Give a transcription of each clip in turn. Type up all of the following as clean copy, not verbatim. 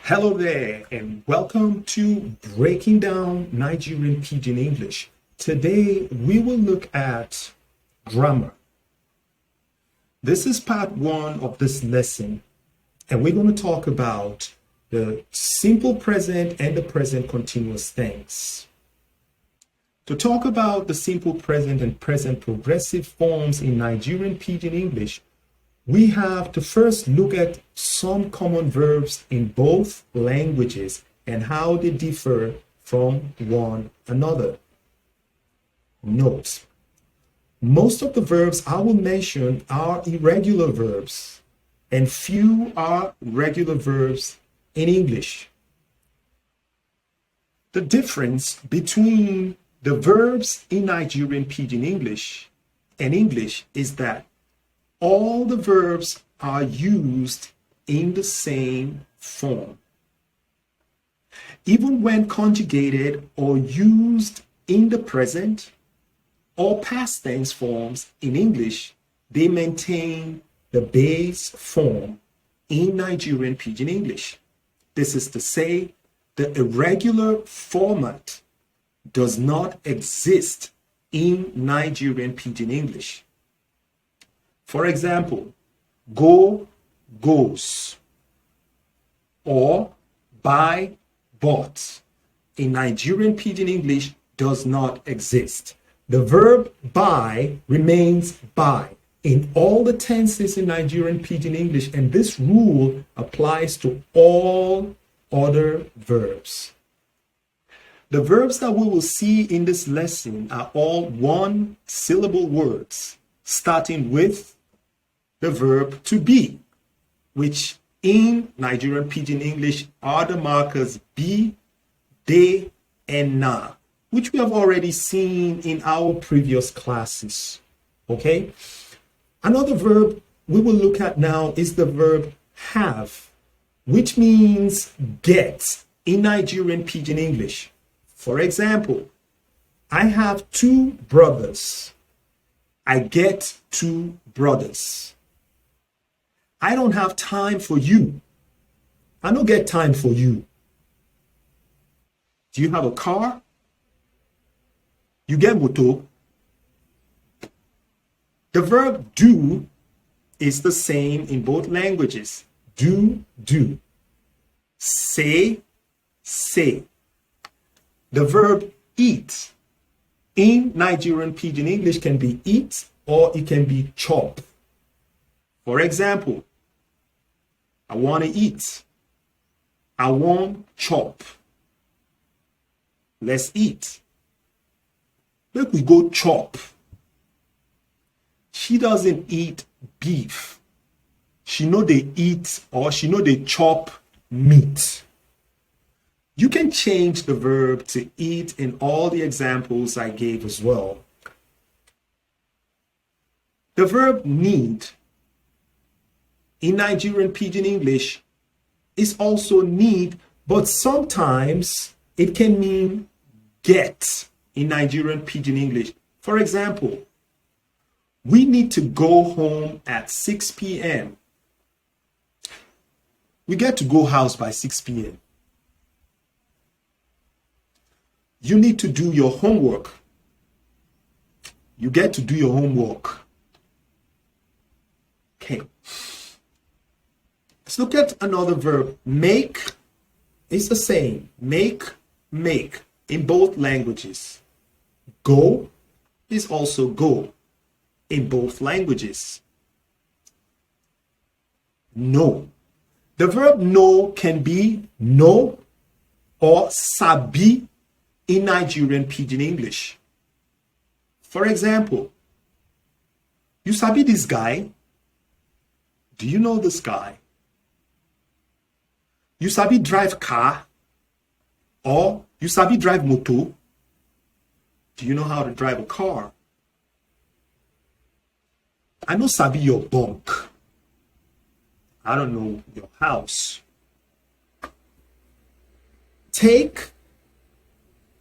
Hello there, and welcome to Breaking Down Nigerian Pidgin English. Today, we will look at grammar. This is part one of this lesson, and we're going to talk about the simple present and the present continuous tense. To talk about the simple present and present progressive forms in Nigerian Pidgin English, we have to first look at some common verbs in both languages and how they differ from one another. Note, most of the verbs I will mention are irregular verbs, and few are regular verbs in English. The difference between the verbs in Nigerian Pidgin English and English is that all the verbs are used in the same form. Even when conjugated or used in the present or past tense forms in English, they maintain the base form in Nigerian Pidgin English. This is to say, the irregular format does not exist in Nigerian Pidgin English. For example, go, goes, or buy, bought in Nigerian Pidgin English does not exist. The verb buy remains buy in all the tenses in Nigerian Pidgin English, and this rule applies to all other verbs. The verbs that we will see in this lesson are all one-syllable words, starting with the verb to be, which in Nigerian Pidgin English are the markers be, de, and na, which we have already seen in our previous classes. Okay? Another verb we will look at now is the verb have, which means get in Nigerian Pidgin English. For example, I have two brothers. I get two brothers. I don't have time for you. I don't get time for you. Do you have a car? You get motor. The verb do is the same in both languages. Do, do. Say, say. The verb eat in Nigerian Pidgin English can be eat or it can be chop. For example, I want to eat. I want chop. Let's eat. Let we go chop. She doesn't eat beef. She know they eat or she know they chop meat. You can change the verb to eat in all the examples I gave as well. The verb need in Nigerian Pidgin English is also need, but sometimes it can mean get in Nigerian Pidgin English. For example, we need to go home at 6 p.m. We get to go house by 6 p.m. You need to do your homework. You get to do your homework. Okay. Let's look at another verb. Make is the same. Make, make in both languages. Go is also go in both languages. Know. The verb know can be know or sabi in Nigerian Pidgin English. For example, you sabi this guy? Do you know this guy? You sabi drive car? Or you sabi drive motor? Do you know how to drive a car? I know sabi your bunk. I don't know your house. Take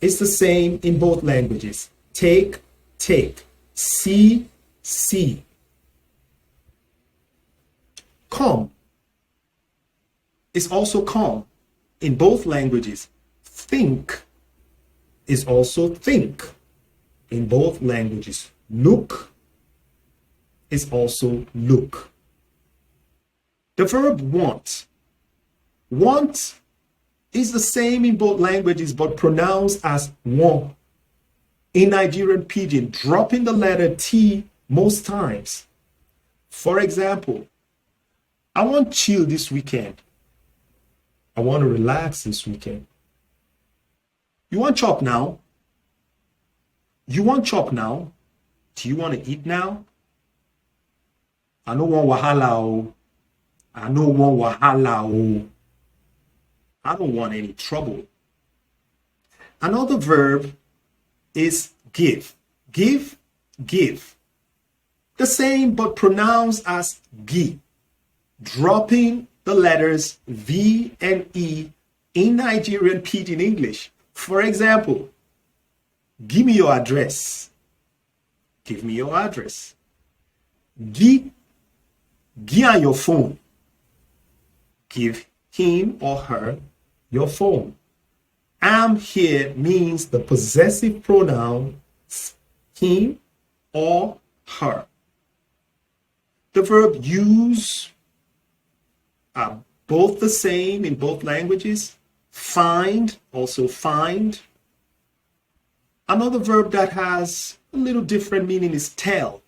is the same in both languages. Take, take. See, see. Come is also come in both languages. Think is also think in both languages. Look is also look. The verb want. Want is the same in both languages but pronounced as want. In Nigerian Pidgin, dropping the letter T most times. For example, I want chill this weekend. I want to relax this weekend. You want chop now? You want chop now? Do you want to eat now? I don't want wahala o. I don't want wahala o. I don't want any trouble. Another verb is give. Give, give. The same but pronounced as gi. Dropping the letters V and E in Nigerian Pidgin English. For example, give me your address. Give me your address. Give her your phone. Give him or her your phone. Am here means the possessive pronoun him or her. The verb use are both the same in both languages. Find, also find. Another verb that has a little different meaning is tell.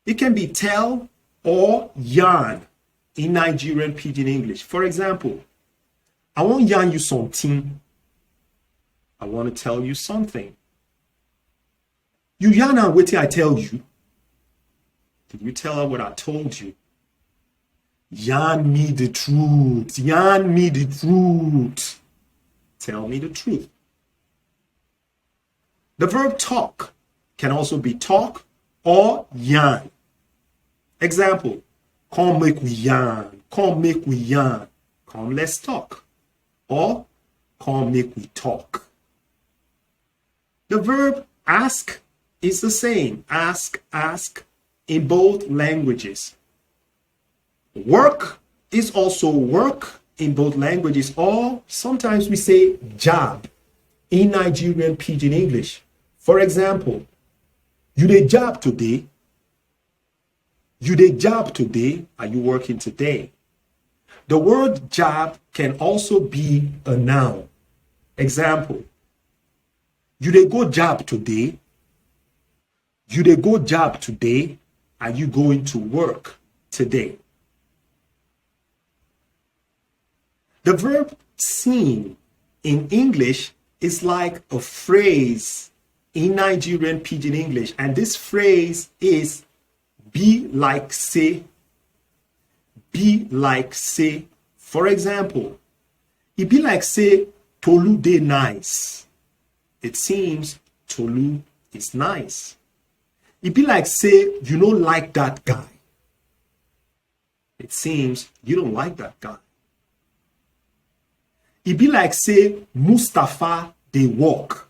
It can be tell or yarn in Nigerian Pidgin English. For example, I want yarn you something. I want to tell you something. You yarn and wait till I tell you. Did you tell her what I told you? Yarn me the truth. Yarn me the truth. Tell me the truth. The verb talk can also be talk or yarn. Example, come make we yarn. Come make we yarn. Come let's talk. Or come make we talk. The verb ask is the same. Ask, ask in both languages. Work is also work in both languages, or sometimes we say job in Nigerian Pidgin English. For example, you dey job today? You dey job today? Are you working today? The word job can also be a noun. Example, you dey go job today? You dey go job today? Are you going to work today? The verb scene in English is like a phrase in Nigerian Pidgin English, and this phrase is be like say. Be like say. For example, it be like say Tolu dey nice. It seems Tolu is nice. It be like say you don't like that guy. It seems you don't like that guy. It be like say Mustafa dey work.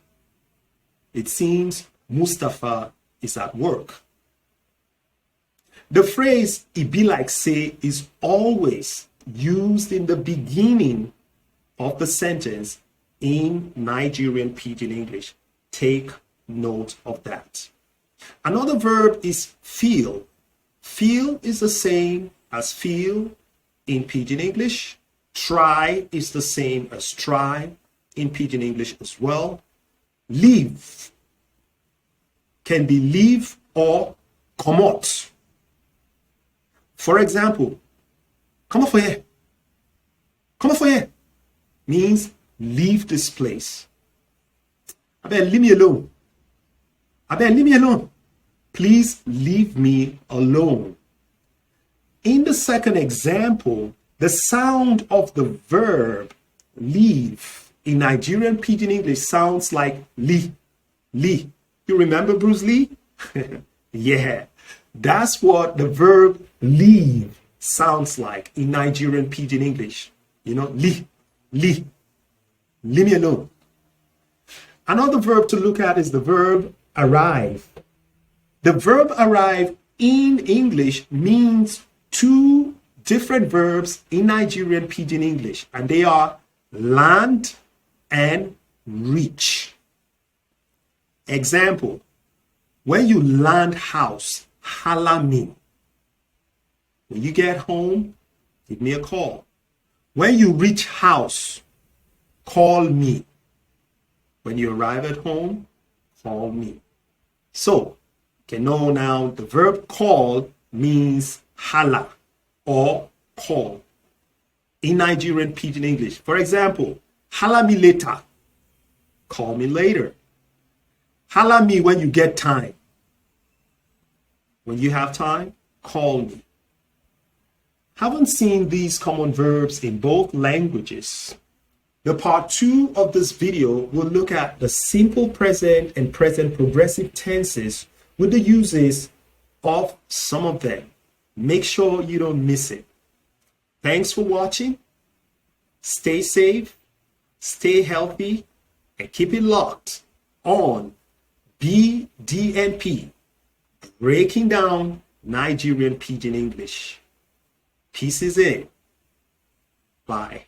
It seems Mustafa is at work. The phrase it be like say is always used in the beginning of the sentence in Nigerian Pidgin English. Take note of that. Another verb is feel. Feel is the same as feel in Pidgin English. Try is the same as try in Pidgin English as well. Leave can be leave or come out. For example, come on for here. Come on for here means leave this place. I beg, leave me alone. I beg, leave me alone. Please leave me alone. In the second example, the sound of the verb leave in Nigerian Pidgin English sounds like li, li. You remember Bruce Lee? Yeah, that's what the verb leave sounds like in Nigerian Pidgin English. You know, li, li. Leave me alone. Another verb to look at is the verb arrive. The verb arrive in English means two different verbs in Nigerian Pidgin English, and they are land and reach. Example, when you land house, holla me. When you get home, give me a call. When you reach house, call me. When you arrive at home, call me. So, you can know now the verb call means holla or call in Nigerian Pidgin English. For example, holla me later, call me later. Holla me when you get time. When you have time, call me. Haven't seen these common verbs in both languages? The part 2 of this video will look at the simple present and present progressive tenses with the uses of some of them. Make sure you don't miss it. Thanks for watching. Stay safe, stay healthy, and keep it locked on BDNP, breaking down Nigerian Pidgin English. Peace is in. Bye.